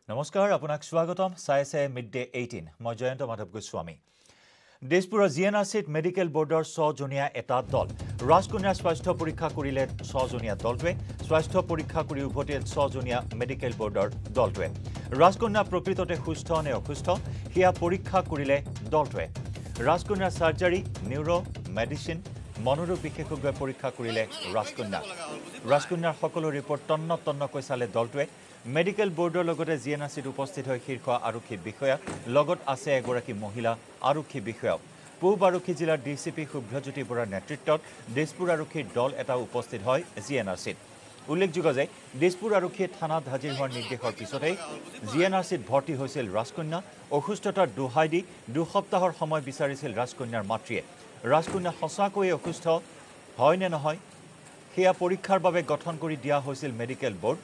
নমস্কাৰ আপোনাক স্বাগতম চাইছে মিডডে 18 মই জয়ন্ত মাধৱ গোস্বামী দেশপুৰৰ জিএনআৰচিত মেডিকেল বোৰ্ডৰ 6 জনীয়া এটা দল ৰাজকন্যাৰ স্বাস্থ্য পৰীক্ষা কৰিলে 6 জনীয়া দলটোৱে স্বাস্থ্য পৰীক্ষা কৰি উভতিল 6 জনীয়া মেডিকেল বোৰ্ডৰ দলটোৱে ৰাজকন্যা প্ৰকৃততে সুস্থ নে অসুস্থ হিয়া পৰীক্ষা কৰিলে দলটোৱে ৰাজকন্যাৰ সাৰ্জাৰী নিউৰো মেডিচিন মনোৰোগ বিশেষজ্ঞ পৰীক্ষা কৰিলে ৰাজকন্যাৰ সকলো ৰিপৰ্ট তন্নকৈ চালে দলটোৱে মেডিকেল বোৰ্ডৰ লগতে জিএনআৰচিত উপস্থিত হৈ শীৰ্ষ আৰক্ষী বিষয়া লগত আছে এগৰাকী মহিলা আৰক্ষী বিষয়া পূব আৰক্ষী জিলাৰ ডিচিপি শুভ্ৰজ্যোতি বৰাৰ নেতৃত্বত দিছপুৰ আৰক্ষীৰ দল এটা উপস্থিত হয় জিএনআৰচিত উল্লেখযোগ্য যে দিছপুৰ আৰক্ষীয়ে থানাত হাজিৰ হোৱাৰ নিৰ্দেশৰ পিছতেই জিএনআৰচিত ভৰ্তি হৈছিল ৰাজকন্যা অসুস্থতাৰ দোহাই দি দুসপ্তাহৰ সময় বিচাৰিছিল ৰাজকন্যাৰ মাতৃয়ে ৰাজকন্যা সঁচাকৈয়ে অসুস্থ হয় নে নহয় সেয়া পৰীক্ষাৰ বাবে গঠন কৰি দিয়া হৈছিল মেডিকেল বোৰ্ড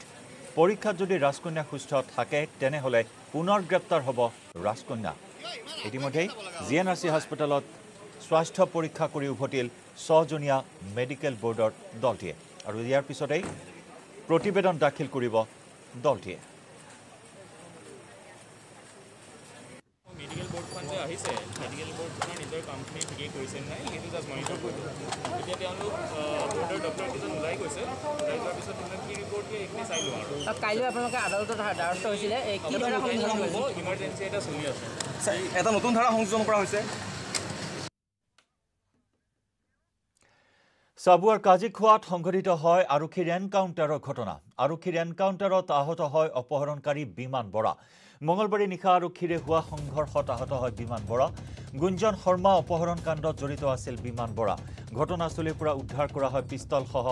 পৰীক্ষাত যদি ৰাজকন্যা সুস্থ থাকে তেনেহলে পুনৰ গ্ৰেপ্তাৰ হ'ব ৰাজকন্যা ইতিমধ্যে জিএনআৰচি হাস্পতালত স্বাস্থ্য পৰীক্ষা কৰি উভতিল 6 জনীয়া মেডিকেল বোৰ্ডৰ দলটিয়ে আৰু ইয়াৰ পিছতেই প্ৰতিবেদন দাখিল কৰিব দলটিয়ে মেডিকেল বোৰ্ড খনতে আহিছে মেডিকেল বোৰ্ড খনৰ নিজৰ কোম্পানী ঠিকই কৰিছে নাই কিন্তু জাস্ট মনিটৰ কৰিলো এতিয়া তেওঁলোক বোৰ্ডৰ ডক্টৰ কিজন ওলাই গৈছে ওলাই যোৱাৰ পিছত তেওঁলোক কি ৰিপৰ্ট দিয়ে এইখিনি চাই লওঁ আৰু কাইলৈ আপোনালোকে আদালতত দ্বাৰস্থ হৈছিলে কি ধৰণে সংযোজন হ'ব ইমাৰ্জেঞ্চি এটা চলি আছে এটা নতুন ধাৰা সংযোজন কৰা হৈছে সাবুৱাৰ কাজিখোৱাত সংঘটিত হয় আৰক্ষীৰ এনকাউণ্টাৰৰ ঘটনা আৰক্ষীৰ এনকাউণ্টাৰত আহত হয় অপহৰণকাৰী বিমান বৰা মঙ্গলবাৰে নিশা আৰক্ষীৰে হোৱা সংঘৰ্ষত আহত হয় বিমান বৰা গুঞ্জন শৰ্মা অপহৰণ কাণ্ডত জড়িত আছিল বিমান বৰা ঘটনাস্থলীৰ পৰা উদ্ধাৰ কৰা হয় পিস্তল সহ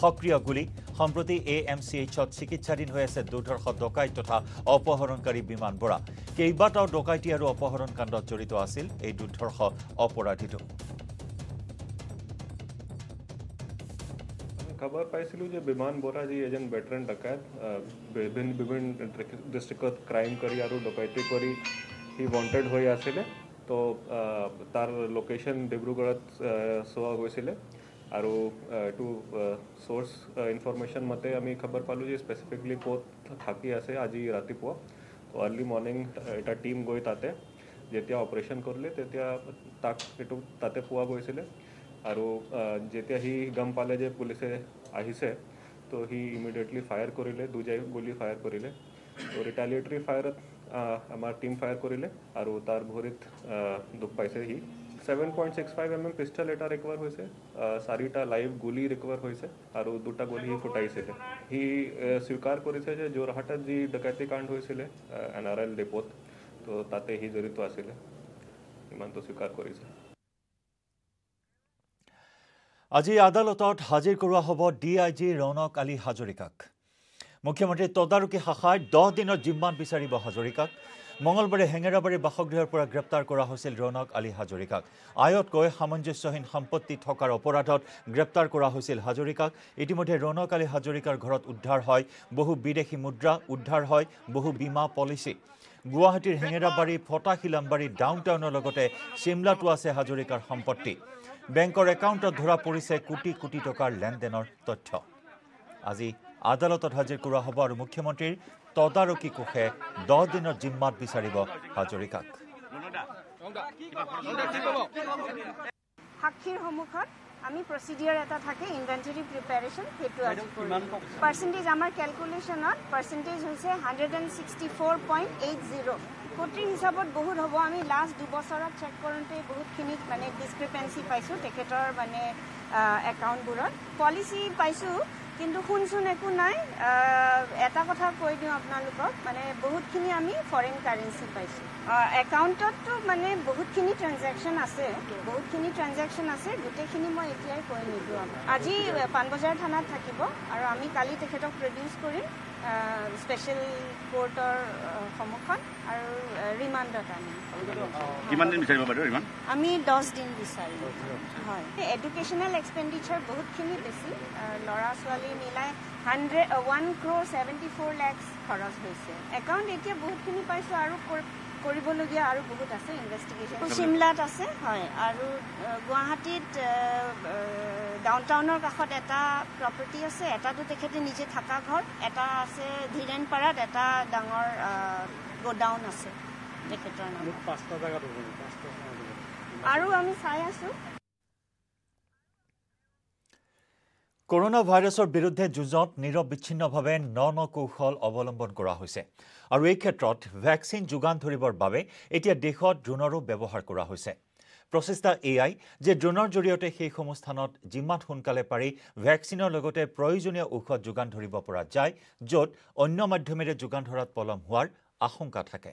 সক্ৰিয় গুলি সম্প্ৰতি এএমচিএইচত চিকিৎসাধীন হৈ আছে দুৰ্ধৰ্ষ ডকাইত তথা অপহৰণকাৰী বিমান বৰা কেইবাটাও ডকাইতি আৰু অপহৰণ কাণ্ডত জড়িত আছিল এই দুৰ্ধৰ্ষ অপৰাধীটো खबर पाइছিলো যে বিমান বৰা জি এজন ভেটেৰান ডকাইত বিভিন্ন ডিস্ট্ৰিক্টত ক্ৰাইম কৰি আৰু ডকাইতি কৰি হি ওয়ান্টেড হৈ আছিল তো তাৰ লোকেশন ডিব্ৰুগড়ত সোৱা হৈছিল আৰু টু সোৰ্স ইনফৰমেশন মতে আমি খবৰ পালো যে স্পেসিফিকলি কোত থাকি আছে আজি ৰাতিপুৱা তো আৰ্লি মৰ্নিং এটা টিম গৈ তাতে যেতিয়া অপাৰেশন কৰিলে তেতিয়া তাক এটো তাতে পোৱা গৈছিল আৰু যেতিয়া হি গম পালে যে পুলিচে আহিছে তো হি ইমিডিয়েটলি ফায়াৰ কৰিলে দুজাই গুলি ফায়াৰ কৰিলে তো ৰিটালিয়েটৰি ফায়াৰত আমাৰ টিম ফায়াৰ কৰিলে আৰু তাৰ ভৰিত দুখ পাইছে হি 7.65 mm পিস্তল এটা ৰিকভাৰ হৈছে চাৰিটা লাইভ গুলি ৰিকভাৰ হৈছে আৰু দুটা গুলি ফুটাইছে হি স্বীকাৰ কৰিছে যে যোৰহাটত যি ডকাইতি কাণ্ড হৈছিল এনআৰএল ডিপোত তো তাতে হি জড়িত আছিল ইমানটো স্বীকাৰ কৰিছে আজি আদালতত হাজিৰ কৰোৱা হ'ব ডিআইজি ৰৌনক আলী হাজৰিকাক মুখ্যমন্ত্ৰী তদাৰকী শাখাই 10 দিনৰ জিম্মান বিচাৰিব হাজৰিকাক মঙ্গলবাৰে হেঙেৰাবাৰীৰ বাসগৃহৰ পৰা গ্ৰেপ্তাৰ কৰা হৈছিল ৰৌনক আলী হাজৰিকাক আয়তকৈ সামঞ্জস্যহীন সম্পত্তি থকাৰ অপৰাধত গ্ৰেপ্তাৰ কৰা হৈছিল হাজৰিকাক ইতিমধ্যে ৰৌনক আলী হাজৰিকাৰ ঘৰত উদ্ধাৰ হয় বহু বিদেশী মুদ্ৰা উদ্ধাৰ হয় বহু বীমা পলিচি গুৱাহাটীৰ হেঙেৰাবাৰী ফটাখিলামবাৰী ডাউনটাউনৰ লগতে চিমলাতো আছে হাজৰিকাৰ সম্পত্তি বেংকৰ একাউণ্টত ধৰা পৰিছে কোটি কোটি টকাৰ লেনদেনৰ তথ্য আজি আদালতত হাজিৰ কৰা হ'ব আৰু মুখ্যমন্ত্ৰীৰ তদাৰকী কোষে 10 দিনৰ জিম্মাত বিচাৰিব হাজৰিকাক সাক্ষীৰ সন্মুখত আমি প্ৰচিডিউৰ এটা থাকে ইনভেন্টৰী প্ৰিপাৰেচন হেতু আজি পাৰ্সেন্টেজ আমাৰ ক্যালকুলেশনত পাৰ্সেন্টেজ হৈছে 164.80 কোটি হিসাবত বহুত হ'ব আমি লাষ্ট 2 বছৰত চেক কৰোঁতে বহুতখিনি মানে ডিসক্ৰিপেন্সি পাইছো তেখেতৰ মানে একাউণ্টবোৰত পলিচি পাইছো কিন্তু শুনচোন একো নাই এটা কথা কৈ দিওঁ আপোনালোকক মানে বহুতখিনি আমি ফৰেন কাৰেন্সি পাইছো একাউণ্টতো মানে বহুতখিনি ট্ৰানজাকশন আছে গোটেইখিনি মই এতিয়াই কৈ নিদিওঁ আজি পানবজাৰ থানাত থাকিব আৰু আমি কালি তেখেতক প্ৰডিউচ কৰিম স্পেশাল কোৰ্টৰ সন্মুখত আৰু ৰিমাণ্ডত আনিম কিমান দিন বিচাৰিব বাৰু ৰিমাণ্ড আমি 10 দিন বিচাৰিম হয় এডুকেশ্যনেল এক্সপেণ্ডিচাৰ বহুতখিনি বেছি ল'ৰা ছোৱালী মিলাই 1 crore 74 lakhs খৰচ হৈছে একাউণ্ট এতিয়া বহুতখিনি পাইছো আৰু কৰিবলগীয়া আৰু বহুত আছে ইনভেষ্টিগেশ্যন শিমলাত আছে হয় আৰু গুৱাহাটীত ডাউনটাউনৰ কাষত এটা প্ৰপাৰ্টি আছে এটাটো তেখেতে নিজে থকা ঘৰ এটা আছে ধীৰেনপাৰাত এটা ডাঙৰ গোডাউন আছে তেখেতৰ নামত 5টা জায়গা আৰু আমি চাই আছো কৰোনা ভাইৰাছৰ বিৰুদ্ধে যুঁজত নিৰবিচ্ছিন্নভাৱে ন কৌশল অৱলম্বন কৰা হৈছে আৰু এই ক্ষেত্ৰত ভেকচিন যোগান ধৰিবৰ বাবে এতিয়া দেশত ড্ৰোনৰো ব্যৱহাৰ কৰা হৈছে প্ৰচেষ্টা এয়াই যে ড্ৰোনৰ জৰিয়তে সেইসমূহ স্থানত যিমান সোনকালে পাৰি ভেকচিনৰ লগতে প্ৰয়োজনীয় ঔষধ যোগান ধৰিব পৰা যায় য'ত অন্য মাধ্যমেৰে যোগান ধৰাত পলম হোৱাৰ আশংকা থাকে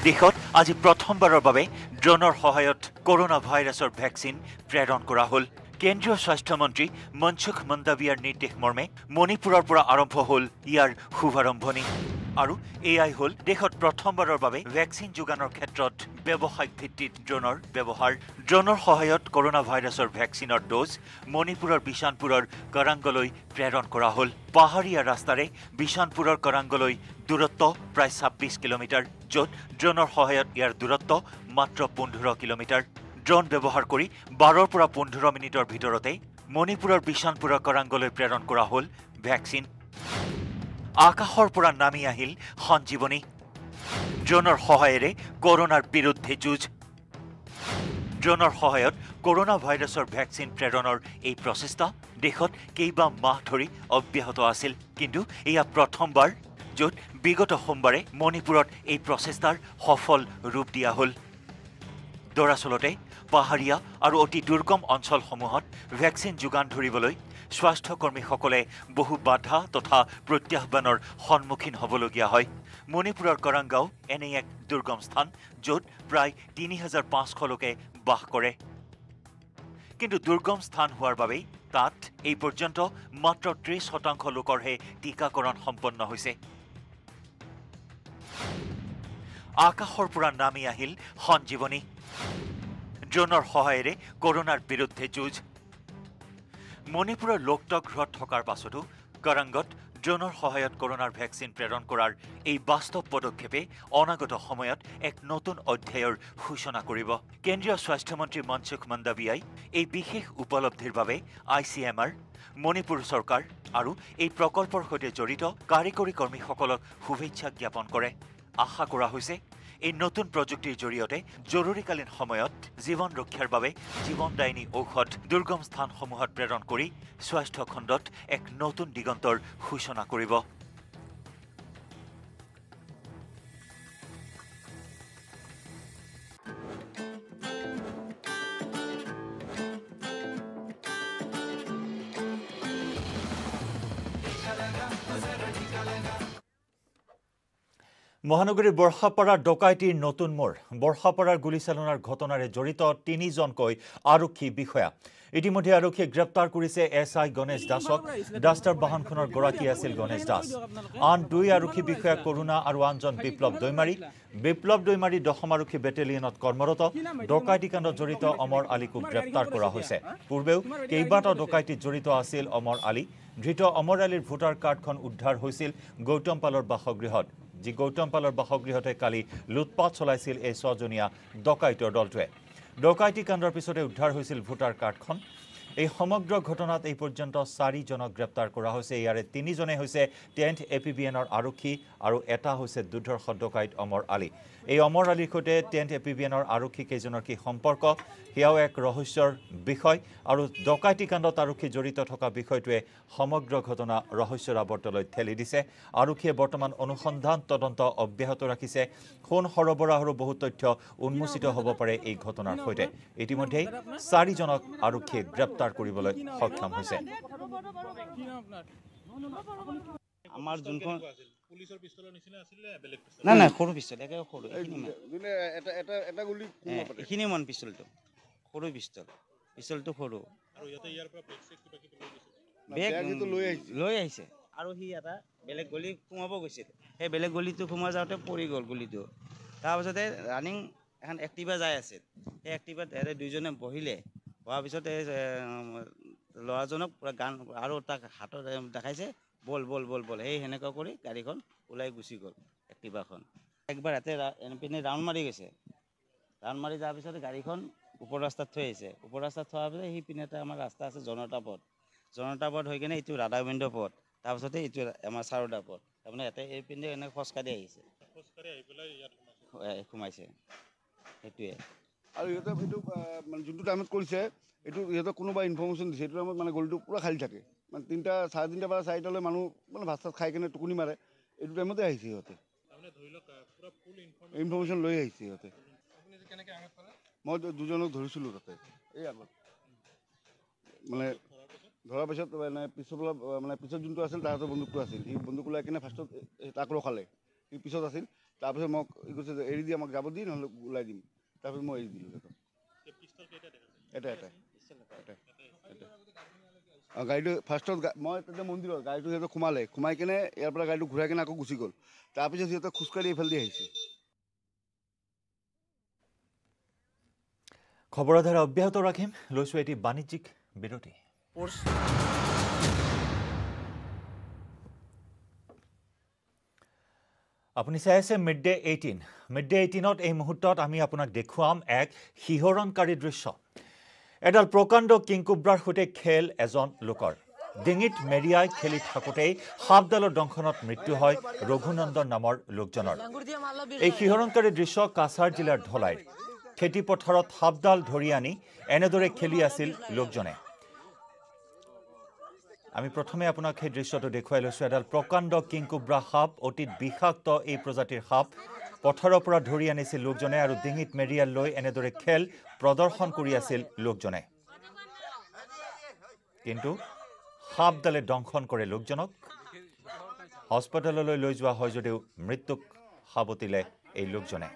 দেশত আজি প্ৰথমবাৰৰ বাবে ড্ৰোনৰ সহায়ত কৰোনা ভাইৰাছৰ ভেকচিন প্ৰেৰণ কৰা হ'ল কেন্দ্ৰীয় স্বাস্থ্য মন্ত্ৰী মনসুখ মন্দাভিয়াৰ নিৰ্দেশ মৰ্মে মণিপুৰৰ পৰা আৰম্ভ হ'ল ইয়াৰ শুভাৰম্ভণি আৰু এয়াই হ'ল দেশত প্ৰথমবাৰৰ বাবে ভেকচিন যোগানৰ ক্ষেত্ৰত ব্যৱসায়িক ভিত্তিত ড্ৰোনৰ ব্যৱহাৰ ড্ৰোনৰ সহায়ত কৰোনা ভাইৰাছৰ ভেকচিনৰ ড'জ মণিপুৰৰ বিশানপুৰৰ কৰাংগলৈ প্ৰেৰণ কৰা হ'ল পাহাৰীয়া ৰাস্তাৰে বিশানপুৰৰ কৰাংগলৈ দূৰত্ব প্ৰায় 26 কিলোমিটাৰ য'ত ড্ৰোনৰ সহায়ত ইয়াৰ দূৰত্ব মাত্ৰ 15 কিলোমিটাৰ ড্ৰোন ব্যৱহাৰ কৰি 12 পৰা 15 মিনিটৰ ভিতৰতে মণিপুৰৰ বিশানপুৰৰ কৰাংগলৈ প্ৰেৰণ কৰা হ'ল ভেকচিন আকাশৰ পৰা নামি আহিল সঞ্জীৱনী ড্ৰোনৰ সহায়েৰে কৰোনাৰ বিৰুদ্ধে যুঁজ ড্ৰোনৰ সহায়ত কৰোনা ভাইৰাছৰ ভেকচিন প্ৰেৰণৰ এই প্ৰচেষ্টা দেশত কেইবা মাহ ধৰি অব্যাহত আছিল কিন্তু এয়া প্ৰথমবাৰ য'ত বিগত সোমবাৰে মণিপুৰত এই প্ৰচেষ্টাৰ সফল ৰূপ দিয়া হ'ল দৰাচলতে পাহাৰীয়া আৰু অতি দুৰ্গম অঞ্চলসমূহত ভেকচিন যোগান ধৰিবলৈ স্বাস্থ্যকৰ্মীসকলে বহু বাধা তথা প্ৰত্যাহ্বানৰ সন্মুখীন হ'বলগীয়া হয় মণিপুৰৰ কৰাংগাঁও এনে এক দুৰ্গম স্থান য'ত প্ৰায় ৩৫০০ লোকে বাস কৰে কিন্তু দুৰ্গম স্থান হোৱাৰ বাবেই তাত এই পৰ্যন্ত মাত্ৰ ৩০% লোকৰহে টীকাকৰণ সম্পন্ন হৈছে আকাশৰ পৰা নামি আহিল সঞ্জীৱনী ড্ৰোনৰ সহায়েৰে কৰোনাৰ বিৰুদ্ধে যুঁজ মণিপুৰৰ লোকটক হ্ৰদ থকাৰ পাছতো কৰাংগত ড্ৰোনৰ সহায়ত কৰোনাৰ ভেকচিন প্ৰেৰণ কৰাৰ এই বাস্তৱ পদক্ষেপে অনাগত সময়ত এক নতুন অধ্যায়ৰ সূচনা কৰিব কেন্দ্ৰীয় স্বাস্থ্যমন্ত্ৰী মনসুখ মন্দাভিয়াই এই বিশেষ উপলব্ধিৰ বাবে ICMR মণিপুৰ চৰকাৰ আৰু এই প্ৰকল্পৰ সৈতে জড়িত কাৰিকৰী কৰ্মীসকলক শুভেচ্ছা জ্ঞাপন কৰে আশা কৰা হৈছে এই নতুন প্ৰযুক্তিৰ জৰিয়তে জৰুৰীকালীন সময়ত জীৱন ৰক্ষাৰ বাবে জীৱনদায়িনী ঔষধ দুৰ্গম স্থানসমূহত প্ৰেৰণ কৰি স্বাস্থ্য খণ্ডত এক নতুন দিগন্তৰ সূচনা কৰিব মহানগৰীৰ বৰ্ষাপাৰাৰ ডকাইতিৰ নতুন মোৰ বৰ্ষাপাৰাৰ গুলীচালনাৰ ঘটনাৰে জড়িত 3জনকৈ আৰক্ষী বিষয়া ইতিমধ্যে আৰক্ষীয়ে গ্ৰেপ্তাৰ কৰিছে SI গণেশ দাসক ডাস্টাৰ বাহনখনৰ গৰাকী আছিল গণেশ দাস আন 2 আৰক্ষী বিষয়া কৰোনা আৰু আনজন বিপ্লৱ দৈমাৰী দশম আৰক্ষী বেটেলিয়নত কৰ্মৰত ডকাইতি কাণ্ডত জড়িত অমৰ আলীকো গ্ৰেপ্তাৰ কৰা হৈছে পূৰ্বেও কেইবাটাও ডকাইতিত জড়িত আছিল অমৰ আলী ধৃত অমৰ আলীৰ ভোটাৰ কাৰ্ডখন উদ্ধাৰ হৈছিল গৌতম পালৰ বাসগৃহত যি গৌতম পালৰ বাসগৃহতে কালি লুটপাট চলাইছিল এই 6জনীয়া ডকাইতৰ দলটোৱে ডকাইতি কাণ্ডৰ পিছতে উদ্ধাৰ হৈছিল ভোটাৰ কাৰ্ডখন এই সমগ্ৰ ঘটনাত এই পৰ্যন্ত 4জনক গ্ৰেপ্তাৰ কৰা হৈছে ইয়াৰে 3জনে হৈছে 10th APBNৰ আৰক্ষী আৰু এটা হৈছে দুৰ্ধৰ্ষ ডকাইত অমৰ আলী এই অমৰ আলীৰ সৈতে 10th APBNৰ আৰক্ষী কেইজনৰ কি সম্পৰ্ক হিয়াও এক ৰহস্যৰ বিষয় আৰু ডকাইতি কাণ্ডত আৰক্ষী জড়িত থকা বিষয়টোৱে সমগ্ৰ ঘটনা ৰহস্যৰ আৱৰ্তলৈ ঠেলি দিছে আৰক্ষীয়ে বৰ্তমান অনুসন্ধান তদন্ত অব্যাহত ৰাখিছে কোন সৰবৰাহৰ বহু তথ্য উন্মোচিত হ'ব পাৰে এই ঘটনাৰ সৈতে ইতিমধ্যে 4জনক আৰক্ষীয়ে গ্ৰেপ্তাৰ কৰিবলৈ সক্ষম হৈছে আমাৰ যোনখন পুলিচৰ পিস্তলৰ নিচিনা আছিল বেলেগ পিস্তল না সৰু পিস্তল একে সৰু এটা গুলি এখিনি মান পিস্তলটো সৰু পিস্তলটো সৰু আৰু ইয়াতে ইয়াৰ পৰা বেগ চেক কিবা কিবি লৈ আহিছে লৈ আহিছে আৰু সি এটা বেলেগ গলি সোমাব গৈছিল সেই বেলেগ গলিটো সোমাই যাওঁতে পৰি গ'ল গলিটো তাৰপিছতে ৰানিং এখন এক্টিভা যাই আছিল সেই এক্টিভাত দুইজনে বহিলে হোৱাৰ পিছত এই ল'ৰাজনক পুৰা গান আৰু তাক হাতত দেখাইছে বল বল বল বল সেই সেনেকুৱা কৰি গাড়ীখন ওলাই গুচি গ'ল এক্টিভাখন একবাৰ ইয়াতে পিনে ৰাউণ্ড মাৰি গৈছে ৰাউণ্ড মাৰি যোৱাৰ পিছত গাড়ীখন ওপৰ ৰাস্তাত থৈ আহিছে ওপৰ ৰাস্তাত থোৱাৰ পিছত সেই পিনে এটা আমাৰ ৰাস্তা আছে জনতা পথ হৈ কিনে এইটো ৰাধা গোবিন্দ পথ তাৰপিছতে এইটো আমাৰ চাৰোদা পথ তাৰমানে ইয়াতে এই পিনে এনেকৈ খোজকাঢ়ি আহিছে সোমাইছে সেইটোৱে আৰু ইহঁতে এইটো মানে যোনটো টাইমত কৰিছে এইটো ইহঁতক কোনোবা ইনফৰ্মেশ্যন দিছে এইটো টাইমত মানে গলিটো পূৰা খালী থাকে মানে 3:30 পৰা 4টালৈ মানুহ মানে ভাত চাত খাই কিনে টোপনি মাৰে এইটো টাইমতে আহিছে সিহঁতে ইনফৰ্মেশ্যন লৈ আহিছে সিহঁতে মই দুজনক ধৰিছিলোঁ তাতে এই আগত মানে ধৰাৰ পিছত মানে পিছত যোনটো আছিল তাহাঁতৰ বন্দুকটো আছিল সি বন্দুক ওলাই কিনে ফাৰ্ষ্টত তাক ৰখালে সি পিছত আছিল তাৰপিছত মোক কৈছে যে এৰি দি আমাক যাব দি নহ'লে ওলাই দিম তাৰপিছত মই এৰি দিলোঁ এটা গাড়ীটো ফাৰ্ষ্টত মই তাতে মন্দিৰত গাড়ীটো সিহঁতে সোমাই কিনে ইয়াৰ পৰা গাড়ীটো ঘূৰাই কিনে আকৌ গুচি গ'ল তাৰপিছত সিহঁতে খোজকাঢ়ি এইফালে দি আহিছে খবৰৰ ধাৰা অব্যাহত ৰাখিম লৈছোঁ এটি বাণিজ্যিক বিৰতি আপুনি চাই আছে মিড-ডে 18 মিড-ডে 18ত এই মুহূৰ্তত আমি আপোনাক দেখুৱাম এক শিহৰণকাৰী দৃশ্য এডাল প্ৰকাণ্ড কিংকুব্ৰাৰ সৈতে খেল এজন লোকৰ ডিঙিত মেৰিয়াই খেলি থাকোঁতেই সাপডালৰ দংশনত মৃত্যু হয় ৰঘুনন্দন নামৰ লোকজনৰ এই শিহৰণকাৰী দৃশ্য কাছাৰ জিলাৰ ধলাইৰ খেতিপথাৰত সাপডাল ধৰি আনি এনেদৰে খেলি আছিল লোকজনে আমি প্ৰথমে আপোনাক সেই দৃশ্যটো দেখুৱাই লৈছোঁ এডাল প্ৰকাণ্ড কিংকুব্ৰা সাপ অতীত বিষাক্ত এই প্ৰজাতিৰ সাপ পথাৰৰ পৰা ধৰি আনিছিল লোকজনে আৰু ডিঙিত মেৰিয়াল লৈ এনেদৰে খেল প্ৰদৰ্শন কৰি আছিল লোকজনে কিন্তু সাপডালে দংশন কৰে লোকজনক হস্পিটেললৈ লৈ যোৱা হয় যদিও মৃত্যুক সাৱটিলে এই লোকজনে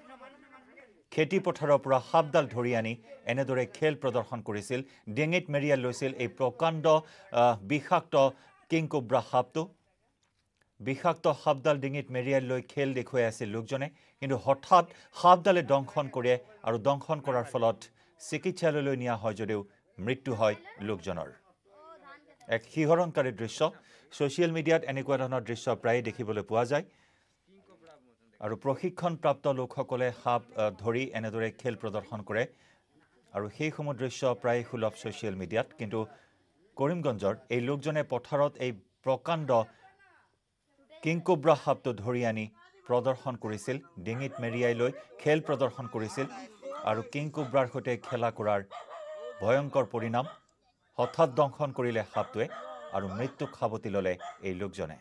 খেতিপথাৰৰ পৰা সাপডাল ধৰি আনি এনেদৰে খেল প্ৰদৰ্শন কৰিছিল ডিঙিত মেৰিয়াল লৈছিল এই প্ৰকাণ্ড বিষাক্ত কিংকুব্ৰা সাপটো বিষাক্ত সাপডাল ডিঙিত মেৰিয়াল লৈ খেল দেখুৱাই আছিল লোকজনে কিন্তু হঠাৎ সাপডালে দংশন কৰে আৰু দংশন কৰাৰ ফলত চিকিৎসালয়লৈ নিয়া হয় যদিও মৃত্যু হয় লোকজনৰ এক শিহৰণকাৰী দৃশ্য ছ'চিয়েল মিডিয়াত এনেকুৱা ধৰণৰ দৃশ্য প্ৰায়ে দেখিবলৈ পোৱা যায় আৰু প্ৰশিক্ষণপ্ৰাপ্ত লোকসকলে সাপ ধৰি এনেদৰে খেল প্ৰদৰ্শন কৰে আৰু সেইসমূহ দৃশ্য প্ৰায় সুলভ ছ'চিয়েল মিডিয়াত কিন্তু কৰিমগঞ্জৰ এই লোকজনে পথাৰত এই প্ৰকাণ্ড কিংকুব্ৰা সাপটো ধৰি আনি প্ৰদৰ্শন কৰিছিল ডিঙিত মেৰিয়াই লৈ খেল প্ৰদৰ্শন কৰিছিল আৰু কিংকুব্ৰাৰ সৈতে খেলা কৰাৰ ভয়ংকৰ পৰিণাম হঠাৎ দংশন কৰিলে সাপটোৱে আৰু মৃত্যুক সাৱটি ল'লে এই লোকজনে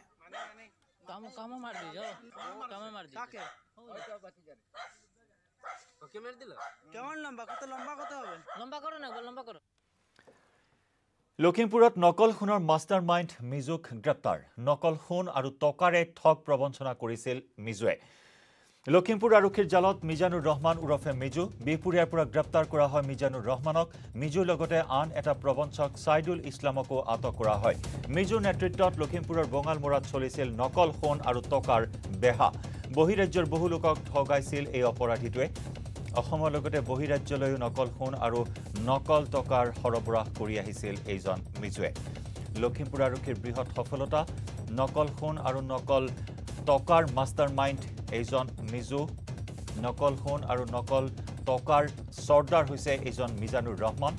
লখিমপুৰত নকল সোণৰ মাষ্টাৰ মাইণ্ড মিজুক গ্ৰেপ্তাৰ নকল সোণ আৰু টকাৰে ঠগ প্ৰবঞ্চনা কৰিছিল মিজুৱে লখিমপুৰ আৰক্ষীৰ জালত মিজানুৰ ৰহমান উৰফে মিজু বিহপুৰীয়াৰ পৰা গ্ৰেপ্তাৰ কৰা হয় মিজানুৰ ৰহমানক মিজুৰ লগতে আন এটা প্ৰবঞ্চক সাইদুল ইছলামকো আটক কৰা হয় মিজুৰ নেতৃত্বত লখিমপুৰৰ বঙালমৰাত চলিছিল নকল সোণ আৰু টকাৰ বেহা বহিৰাজ্যৰ বহু লোকক ঠগাইছিল এই অপৰাধীটোৱে অসমৰ লগতে বহিৰাজ্যলৈও নকল সোণ আৰু নকল টকাৰ সৰবৰাহ কৰি আহিছিল এইজন মিজুৱে লখিমপুৰ আৰক্ষীৰ বৃহৎ সফলতা নকল সোণ আৰু নকল টকাৰ মাষ্টাৰ মাইণ্ড এইজন মিজু নকল সোণ আৰু নকল টকাৰ চৰ্দাৰ হৈছে এইজন মিজানুৰ ৰহমান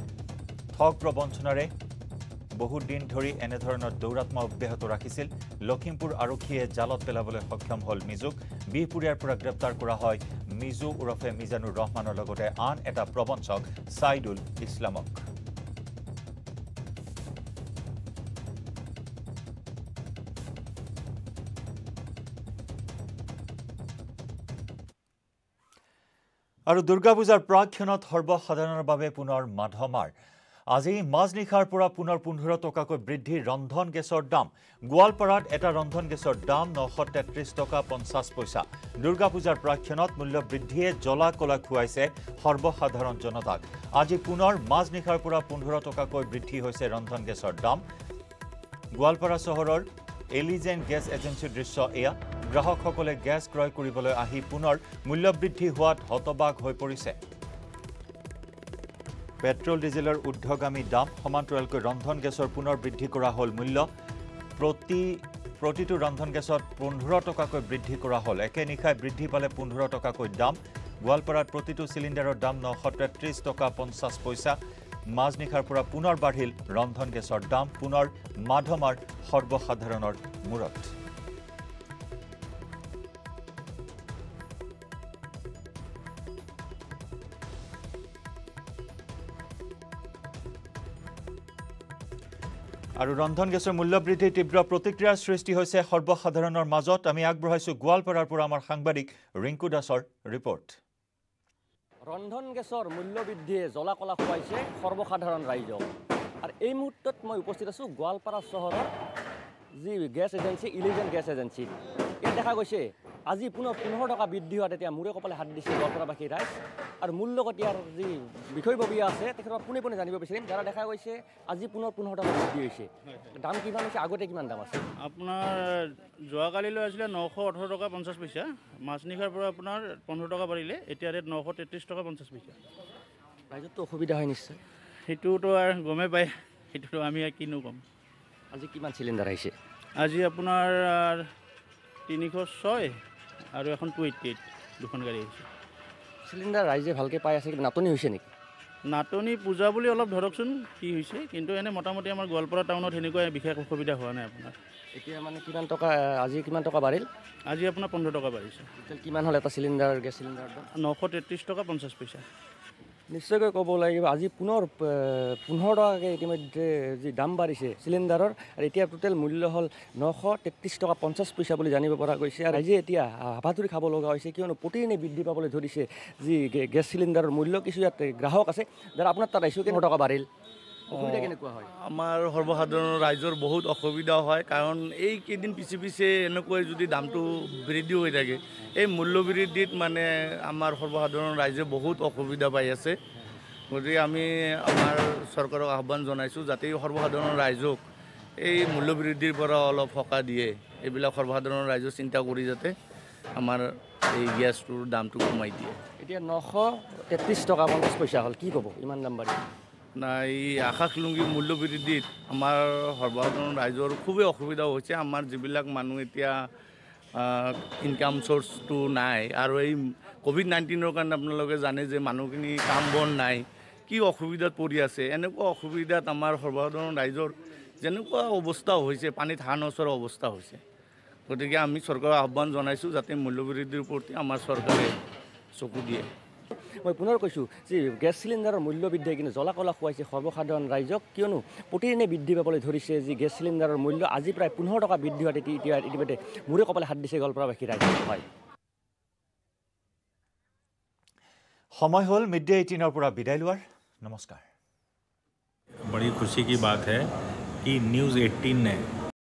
ঠগ প্ৰবঞ্চনাৰে বহুত দিন ধৰি এনেধৰণৰ দৌৰাত্মা অব্যাহত ৰাখিছিল লখিমপুৰ আৰক্ষীয়ে জালত পেলাবলৈ সক্ষম হ'ল মিজুক বিহপুৰীয়াৰ পৰা গ্ৰেপ্তাৰ কৰা হয় মিজু উৰফে মিজানুৰ ৰহমানৰ লগতে আন এটা প্ৰবঞ্চক সাইদুল ইছলামক আৰু দুৰ্গা পূজাৰ প্ৰাক্ষণত সৰ্বসাধাৰণৰ বাবে পুনৰ মাধমাৰ আজি মাজনিশাৰ পৰা পুনৰ 15 টকাকৈ বৃদ্ধি ৰন্ধন গেছৰ দাম গোৱালপাৰাত এটা ৰন্ধন গেছৰ দাম 933 টকা 50 পইচা দুৰ্গা পূজাৰ প্ৰাক্ষণত মূল্য বৃদ্ধিয়ে জ্বলা কলা খুৱাইছে সৰ্বসাধাৰণ জনতাক আজি পুনৰ মাজনিশাৰ পৰা 15 টকাকৈ বৃদ্ধি হৈছে ৰন্ধন গেছৰ দাম গোৱালপাৰা চহৰৰ এলিজেন গেছ এজেন্সিৰ দৃশ্য এয়া গ্ৰাহকসকলে গেছ ক্ৰয় কৰিবলৈ আহি পুনৰ মূল্যবৃদ্ধি হোৱাত হতবাক হৈ পৰিছে পেট্ৰল ডিজেলৰ ঊৰ্ধ্বগামী দাম সমান্তৰালকৈ ৰন্ধন গেছৰ পুনৰ বৃদ্ধি কৰা হ'ল মূল্য প্ৰতিটো ৰন্ধন গেছত 15 টকাকৈ বৃদ্ধি কৰা হ'ল একে নিশাই বৃদ্ধি পালে 15 টকাকৈ দাম গোৱালপাৰাত প্ৰতিটো চিলিণ্ডাৰৰ দাম 933 টকা 50 পইচা মাজনিশাৰ পৰা পুনৰ বাঢ়িল ৰন্ধন গেছৰ দাম পুনৰ মাধমাৰ সৰ্বসাধাৰণৰ মূৰত আৰু ৰন্ধন গেছৰ মূল্য বৃদ্ধিৰ তীব্ৰ প্ৰতিক্ৰিয়াৰ সৃষ্টি হৈছে সৰ্বসাধাৰণৰ মাজত আমি আগবঢ়াইছো গোৱালপাৰাৰ পৰা আমাৰ সাংবাদিক ৰিংকু দাসৰ ৰিপৰ্ট ৰন্ধন গেছৰ মূল্য বৃদ্ধিয়ে জ্বলা-কলা খুৱাইছে সৰ্বসাধাৰণ ৰাইজক আৰু এই মুহূৰ্তত মই উপস্থিত আছোঁ গোৱালপাৰা চহৰৰ যি গেছ এজেন্সি ইলিজেন গেছ এজেন্সি ইয়াত দেখা গৈছে আজি পুনৰ 15 টকা বৃদ্ধি হোৱাত এতিয়া মূৰে কপালে হাত দিছে গোৱালপাৰাবাসী ৰাইজ আৰু মূল্যগতিয়াৰ যি বিষয়ববীয়া আছে তেখেতৰ পোনে পোনে জানিব বিচাৰিম যাৰা দেখা গৈছে আজি পুনৰ 15 টকা বৃদ্ধি হৈছে দাম কিমান হৈছে আগতে কিমান দাম আছে আপোনাৰ যোৱাকালিলৈ আছিলে 918 টকা 50 পইচা মাজনিশাৰ পৰা আপোনাৰ 15 টকা বাঢ়িলে এতিয়া ৰেট 933 টকা 50 পইচা ৰাইজতো অসুবিধা হয় নিশ্চয় সেইটোতো আৰু গমে পায় সেইটোতো আমি কিনো কম আজি কিমান সিলিন্ডাৰ আহিছে আজি আপোনাৰ 306 আৰু এখন 288 দুখন গাড়ী আহিছে সিলিন্ডাৰ ৰাইজে ভালকে পাই আছে কিন্তু নাটনি হৈছে নেকি নাটনি পূজা বুলি অলপ ধৰকচোন কি হৈছে কিন্তু এনে মোটামুটি আমাৰ গোৱালপাৰা টাউনত হেনেকুৱা বিশেষ অসুবিধা হোৱা নাই আপোনাৰ এতিয়া মানে কিমান টকা আজি কিমান টকা বাঢ়িল আজি আপোনাৰ 15 টকা বাঢ়িছে কিমান হল এটা সিলিন্ডাৰ গেছ সিলিন্ডাৰ 933 টকা 50 পইচা নিশ্চয়কৈ ক'ব লাগিব আজি পুনৰ 15 টকাকৈ ইতিমধ্যে যি দাম বাঢ়িছে চিলিণ্ডাৰৰ আৰু এতিয়া টোটেল মূল্য হ'ল 933 টকা 50 পইচা বুলি জানিব পৰা গৈছে আৰু ৰাইজে এতিয়া হাবাথুৰি খাব লগা হৈছে কিয়নো প্ৰতিদিনে বৃদ্ধি পাবলৈ ধৰিছে যি গেছ চিলিণ্ডাৰৰ মূল্য কিছু ইয়াত গ্ৰাহক আছে যাৰা আপোনাৰ তাত আহিছোঁ কিমান টকা বাঢ়িল অসুবিধা কেনেকুৱা হয় আমাৰ সৰ্বসাধাৰণ ৰাইজৰ বহুত অসুবিধা হয় কাৰণ এই কেইদিন পিছে এনেকৈ যদি দামটো বৃদ্ধি হৈ থাকে এই মূল্য বৃদ্ধিত মানে আমাৰ সৰ্বসাধাৰণ ৰাইজে বহুত অসুবিধা পাই আছে গতিকে আমি আমাৰ চৰকাৰক আহ্বান জনাইছোঁ যাতে সৰ্বসাধাৰণ ৰাইজক এই মূল্য বৃদ্ধিৰ পৰা অলপ সকাহ দিয়ে এইবিলাক সৰ্বসাধাৰণ ৰাইজে চিন্তা কৰি যাতে আমাৰ এই গেছটোৰ দামটো কমাই দিয়ে এতিয়া 933 টকা 50 পইচা হ'ল কি ক'ব ইমান দাম বাঢ়ি নাই আকাশলুংগী মূল্য বৃদ্ধিত আমাৰ সৰ্বসাধাৰণ ৰাইজৰ খুবেই অসুবিধা হৈছে আমাৰ যিবিলাক মানুহ এতিয়া ইনকাম সোৰ্সটো নাই আৰু এই কোভিড-19ৰ কাৰণে আপোনালোকে জানে যে মানুহখিনি কাম বন নাই কি অসুবিধাত পৰি আছে এনেকুৱা অসুবিধাত আমাৰ সৰ্বসাধাৰণ ৰাইজৰ যেনেকুৱা অৱস্থা হৈছে পানীত হাঁহ নচৰা অৱস্থা হৈছে গতিকে আমি চৰকাৰক আহ্বান জনাইছোঁ যাতে মূল্য বৃদ্ধিৰ প্ৰতি আমাৰ চৰকাৰে চকু দিয়ে মই পুনৰ কৈছোঁ যে গেছ চিলিণ্ডাৰৰ মূল্য বৃদ্ধিয়ে কিন্তু জ্বলা-কলা খুৱাইছে সৰ্বসাধাৰণ ৰাইজক কিয়নো প্ৰতিদিনে বৃদ্ধি পাবলৈ ধৰিছে যি গেছ চিলিণ্ডাৰৰ মূল্য আজি প্ৰায় 15 টকা বৃদ্ধি হোৱাত এতিয়া ইতিমধ্যে মূৰে কপালে হাত দিছে গোৱালপাৰাবাসী ৰাইজ হয় সময় হ'ল মিড-ডে 18 পৰা বিদায় লোৱাৰ নমস্কাৰ बड़ी खुशी की बात है कि न्यूज़ 18 ने